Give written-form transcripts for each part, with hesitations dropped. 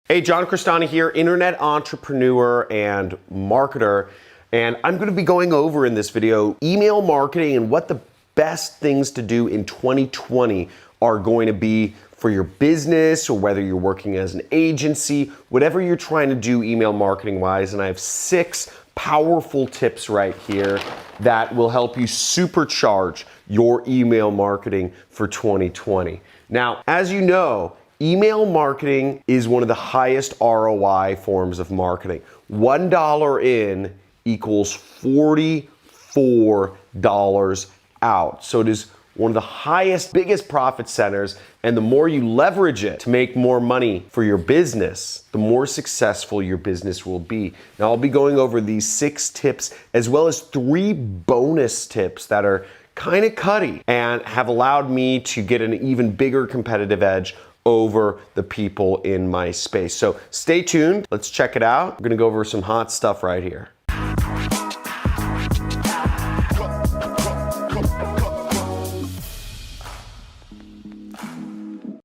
Hey, John Crestani here, internet entrepreneur and marketer, and I'm going to be going over in this video email marketing and what the best things to do in 2020 are going to be for your business, or whether you're working as an agency, whatever you're trying to do email marketing wise. And I have 6 powerful tips right here that will help you supercharge your email marketing for 2020. Now, as you know, email marketing is one of the highest ROI forms of marketing. $1 in equals $44 out. So it is one of the highest, biggest profit centers, and the more you leverage it to make more money for your business, the more successful your business will be. Now, I'll be going over these 6 tips as well as 3 bonus tips that are kind of cutty and have allowed me to get an even bigger competitive edge over the people in my space. So stay tuned. Let's check it out. I'm gonna go over some hot stuff right here.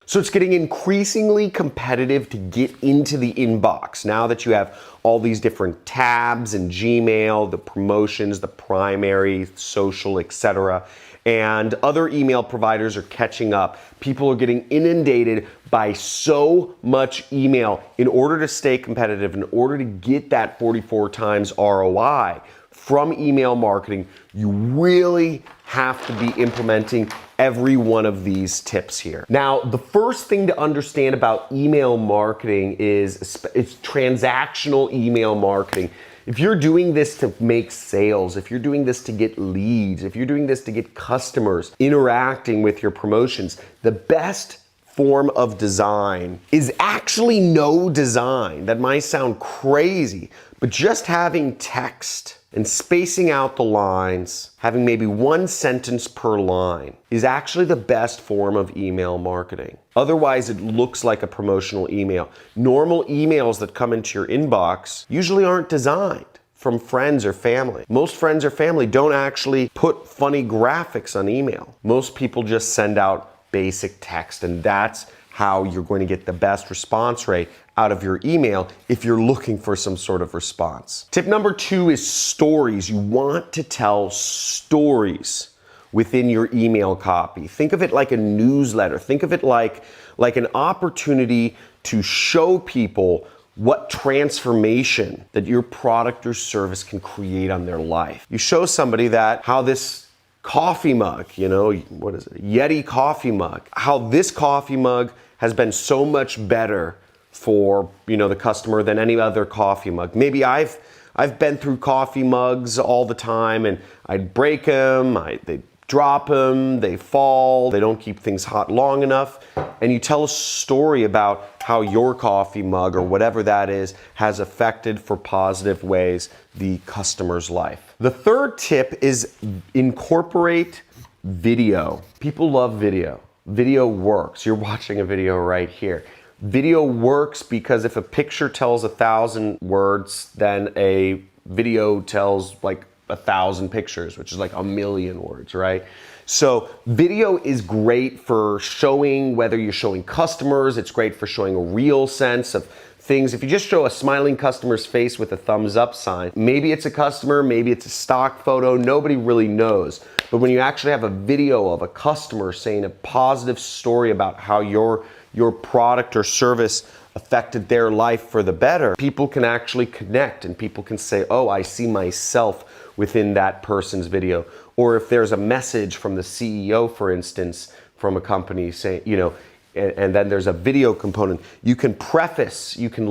So it's getting increasingly competitive to get into the inbox now that you have all these different tabs in Gmail, the promotions, the primary, social, etc. And other email providers are catching up. People are getting inundated by so much email. In order to stay competitive, in order to get that 44 times ROI from email marketing, you really have to be implementing every one of these tips here. Now, the first thing to understand about email marketing is it's transactional email marketing. If you're doing this to make sales, if you're doing this to get leads, if you're doing this to get customers interacting with your promotions, the best form of design is actually no design. That might sound crazy, but just having text and spacing out the lines, having maybe 1 sentence per line, is actually the best form of email marketing. Otherwise, it looks like a promotional email. Normal emails that come into your inbox usually aren't designed from friends or family. Most friends or family don't actually put funny graphics on email. Most people just send out basic text, and that's how you're going to get the best response rate out of your email if you're looking for some sort of response. Tip number 2 is stories. You want to tell stories within your email copy. Think of it like a newsletter. Think of it like an opportunity to show people what transformation that your product or service can create on their life. You show somebody that how this coffee mug, what is it? Yeti coffee mug. How this coffee mug has been so much better for, the customer than any other coffee mug. Maybe I've been through coffee mugs all the time, and I'd break them, they drop them, they fall, they don't keep things hot long enough, and you tell a story about how your coffee mug or whatever that is has affected for positive ways the customer's life. The third tip is incorporate video. People love video. Video works. You're watching a video right here. Video works because if a picture tells 1,000 words, then a video tells like 1,000 pictures, which is like 1,000,000 words, right? So video is great for showing, whether you're showing customers, it's great for showing a real sense of things. If you just show a smiling customer's face with a thumbs up sign, maybe it's a customer, maybe it's a stock photo, nobody really knows. But when you actually have a video of a customer saying a positive story about how your product or service affected their life for the better, people can actually connect and people can say, oh, I see myself within that person's video. Or if there's a message from the CEO, for instance, from a company saying, and then there's a video component, you can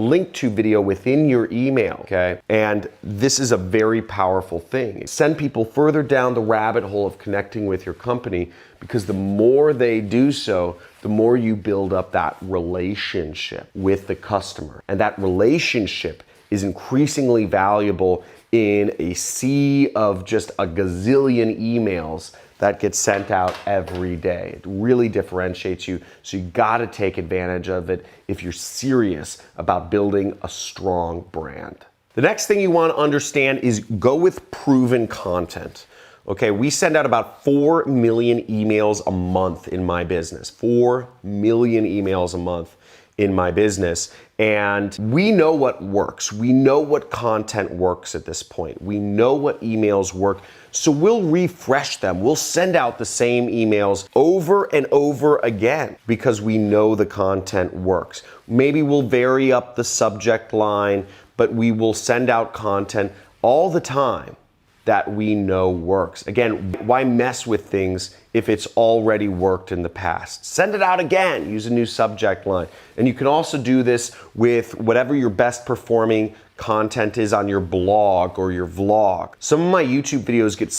link to video within your email, okay? And this is a very powerful thing. Send people further down the rabbit hole of connecting with your company, because the more they do so, the more you build up that relationship with the customer. And that relationship is increasingly valuable in a sea of just a gazillion emails that gets sent out every day. It really differentiates you, so you gotta take advantage of it if you're serious about building a strong brand. The next thing you wanna understand is go with proven content. Okay, we send out about 4 million emails a month in my business. 4 million emails a month. in my business. And we know what works. We know what content works at this point. We know what emails work. So we'll refresh them. We'll send out the same emails over and over again because we know the content works. Maybe we'll vary up the subject line, but we will send out content all the time that we know works. Again, why mess with things if it's already worked in the past? Send it out again, use a new subject line. And you can also do this with whatever your best performing content is on your blog or your vlog. Some of my YouTube videos get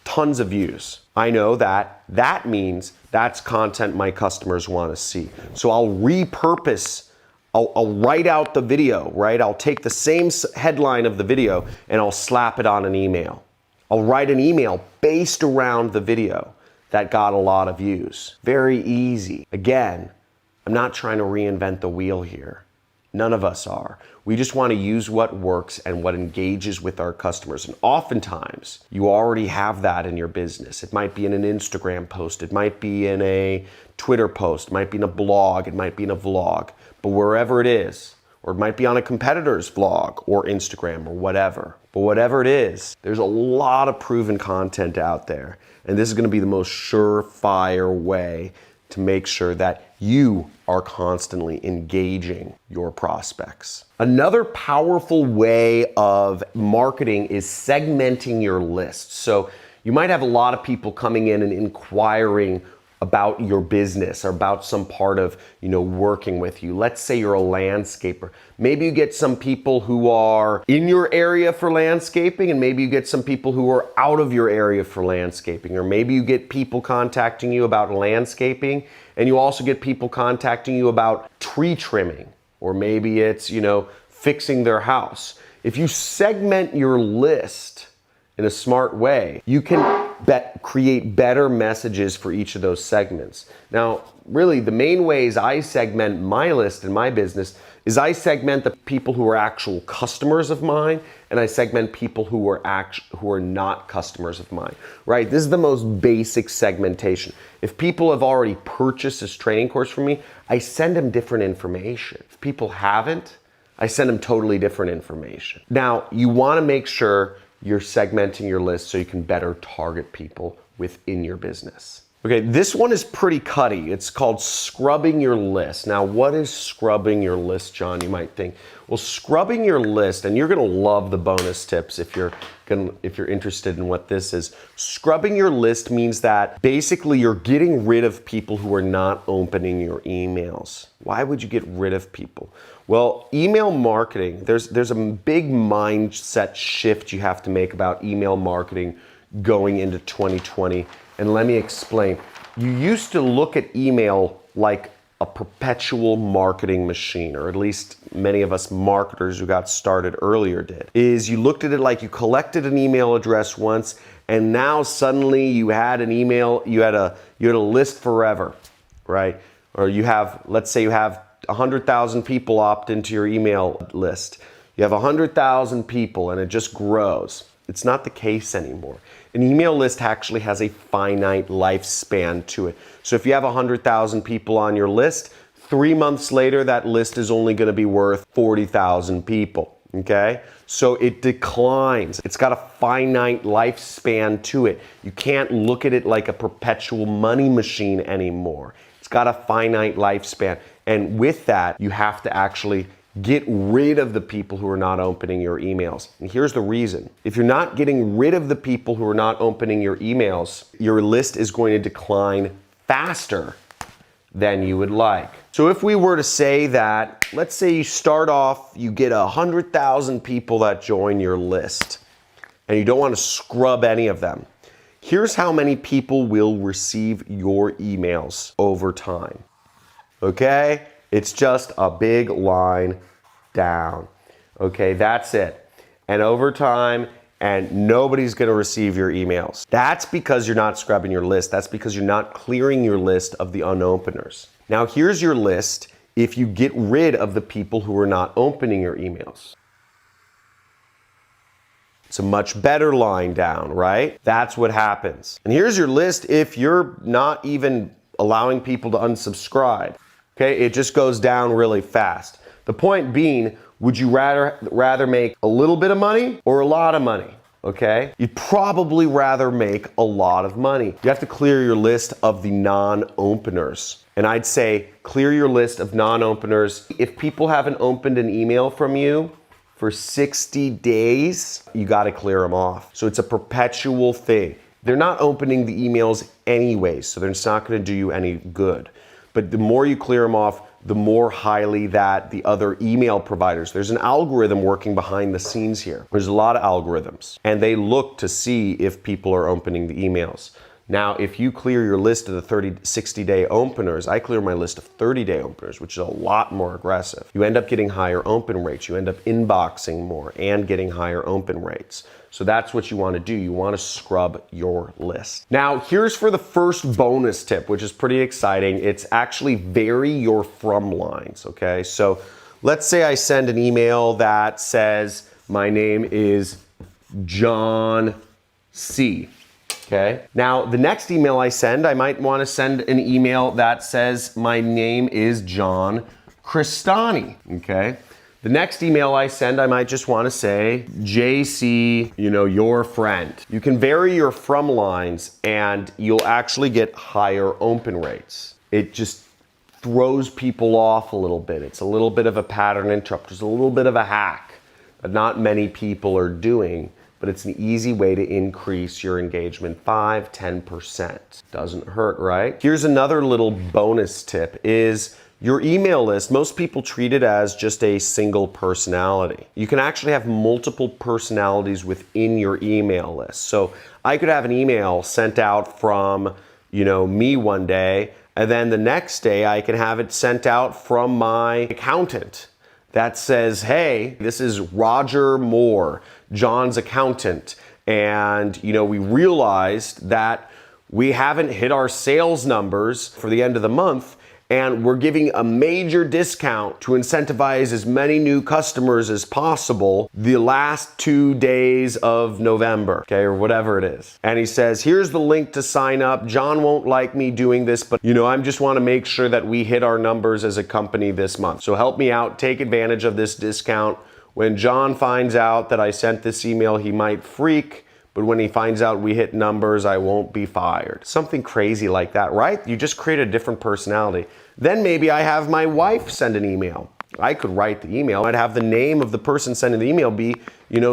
tons of views. I know that means that's content my customers want to see. So I'll repurpose, I'll write out the video, right? I'll take the same headline of the video and I'll slap it on an email. I'll write an email based around the video that got a lot of views. Very easy. Again, I'm not trying to reinvent the wheel here. None of us are. We just want to use what works and what engages with our customers. And oftentimes, you already have that in your business. It might be in an Instagram post. It might be in a Twitter post. It might be in a blog. It might be in a vlog. But wherever it is, or it might be on a competitor's vlog or Instagram or whatever. But whatever it is, there's a lot of proven content out there. And this is going to be the most surefire way to make sure that you are constantly engaging your prospects. Another powerful way of marketing is segmenting your list. So you might have a lot of people coming in and inquiring about your business or about some part of, working with you. Let's say you're a landscaper. Maybe you get some people who are in your area for landscaping, and maybe you get some people who are out of your area for landscaping, or maybe you get people contacting you about landscaping, and you also get people contacting you about tree trimming, or maybe it's, fixing their house. If you segment your list in a smart way, you can create better messages for each of those segments. Now, really, the main ways I segment my list in my business is I segment the people who are actual customers of mine, and I segment people who are not customers of mine, right? This is the most basic segmentation. If people have already purchased this training course from me, I send them different information. If people haven't, I send them totally different information. Now, you want to make sure you're segmenting your list so you can better target people within your business. Okay, this one is pretty cutty. It's called scrubbing your list. Now, what is scrubbing your list, John? You might think. Well, scrubbing your list, and you're gonna love the bonus tips if you're interested in what this is. Scrubbing your list means that basically you're getting rid of people who are not opening your emails. Why would you get rid of people? Well, email marketing, there's a big mindset shift you have to make about email marketing going into 2020. And let me explain. You used to look at email like a perpetual marketing machine, or at least many of us marketers who got started earlier did. Is you looked at it like you collected an email address once, and now suddenly you had an email, you had a list forever, right? Or let's say you have 100,000 people opt into your email list. You have 100,000 people and it just grows. It's not the case anymore. An email list actually has a finite lifespan to it. So if you have 100,000 people on your list, 3 months later, that list is only going to be worth 40,000 people. Okay? So it declines. It's got a finite lifespan to it. You can't look at it like a perpetual money machine anymore. It's got a finite lifespan. And with that, you have to actually get rid of the people who are not opening your emails. And here's the reason. If you're not getting rid of the people who are not opening your emails, your list is going to decline faster than you would like. So if we were to say that, let's say you start off, you get 100,000 people that join your list, and you don't want to scrub any of them. Here's how many people will receive your emails over time. Okay? It's just a big line down. Okay, that's it. And over time, and nobody's gonna receive your emails. That's because you're not scrubbing your list. That's because you're not clearing your list of the unopeners. Now here's your list if you get rid of the people who are not opening your emails. It's a much better line down, right? That's what happens. And here's your list if you're not even allowing people to unsubscribe. Okay, it just goes down really fast. The point being, would you rather make a little bit of money or a lot of money? Okay, you'd probably rather make a lot of money. You have to clear your list of the non-openers. And I'd say clear your list of non-openers. If people haven't opened an email from you for 60 days, you got to clear them off. So it's a perpetual thing. They're not opening the emails anyways, so they're not going to do you any good. But the more you clear them off, the more highly that the other email providers, there's an algorithm working behind the scenes here. There's a lot of algorithms, and they look to see if people are opening the emails. Now, if you clear your list of the 60-day openers, I clear my list of 30-day openers, which is a lot more aggressive. You end up getting higher open rates. You end up inboxing more and getting higher open rates. So that's what you want to do. You want to scrub your list. Now, here's for the first bonus tip, which is pretty exciting. It's actually vary your from lines, okay? So let's say I send an email that says, my name is John C. Okay. Now, the next email I send, I might want to send an email that says, my name is John Crestani. Okay. The next email I send, I might just want to say, JC, your friend. You can vary your from lines and you'll actually get higher open rates. It just throws people off a little bit. It's a little bit of a pattern interrupt. It's a little bit of a hack that not many people are doing, but it's an easy way to increase your engagement 5-10%. Doesn't hurt, right? Here's another little bonus tip is your email list. Most people treat it as just a single personality. You can actually have multiple personalities within your email list. So I could have an email sent out from, me one day, and then the next day I can have it sent out from my accountant that says, hey, this is Roger Moore, John's accountant. And, we realized that we haven't hit our sales numbers for the end of the month, and we're giving a major discount to incentivize as many new customers as possible the last 2 days of November, okay, or whatever it is. And he says, here's the link to sign up. John won't like me doing this, but I just want to make sure that we hit our numbers as a company this month. So help me out, take advantage of this discount. When John finds out that I sent this email, he might freak. But when he finds out we hit numbers, I won't be fired. Something crazy like that, right? You just create a different personality. Then maybe I have my wife send an email. I could write the email. I'd have the name of the person sending the email be,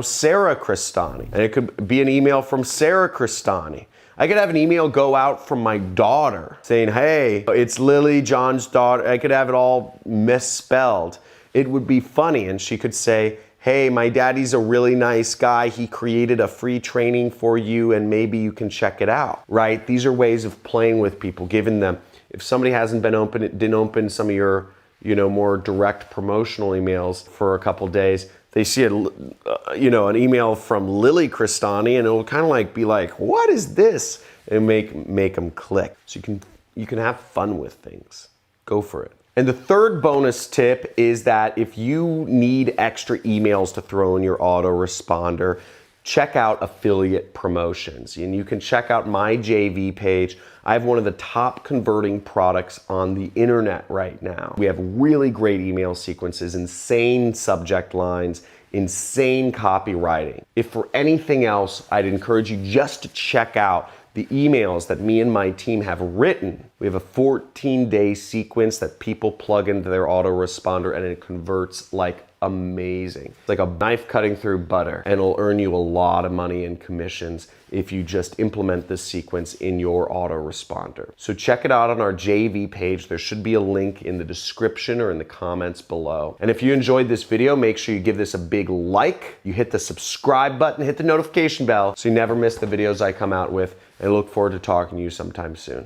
Sarah Crestani. And it could be an email from Sarah Crestani. I could have an email go out from my daughter saying, hey, it's Lily, John's daughter. I could have it all misspelled. It would be funny. And she could say, hey, my daddy's a really nice guy. He created a free training for you and maybe you can check it out, right? These are ways of playing with people, giving them, if somebody hasn't been didn't open some of your, more direct promotional emails for a couple days, they see an email from Lily Crestani and it'll kind of be like, what is this? And make them click. So you can have fun with things. Go for it. And the third bonus tip is that if you need extra emails to throw in your autoresponder, check out affiliate promotions. And you can check out my JV page. I have one of the top converting products on the internet right now. We have really great email sequences, insane subject lines, insane copywriting. If for anything else, I'd encourage you just to check out the emails that me and my team have written. We have a 14-day sequence that people plug into their autoresponder and it converts like amazing. It's like a knife cutting through butter, and it'll earn you a lot of money in commissions if you just implement this sequence in your autoresponder. So check it out on our JV page. There should be a link in the description or in the comments below. And if you enjoyed this video, make sure you give this a big like. You hit the subscribe button, hit the notification bell so you never miss the videos I come out with. And I look forward to talking to you sometime soon.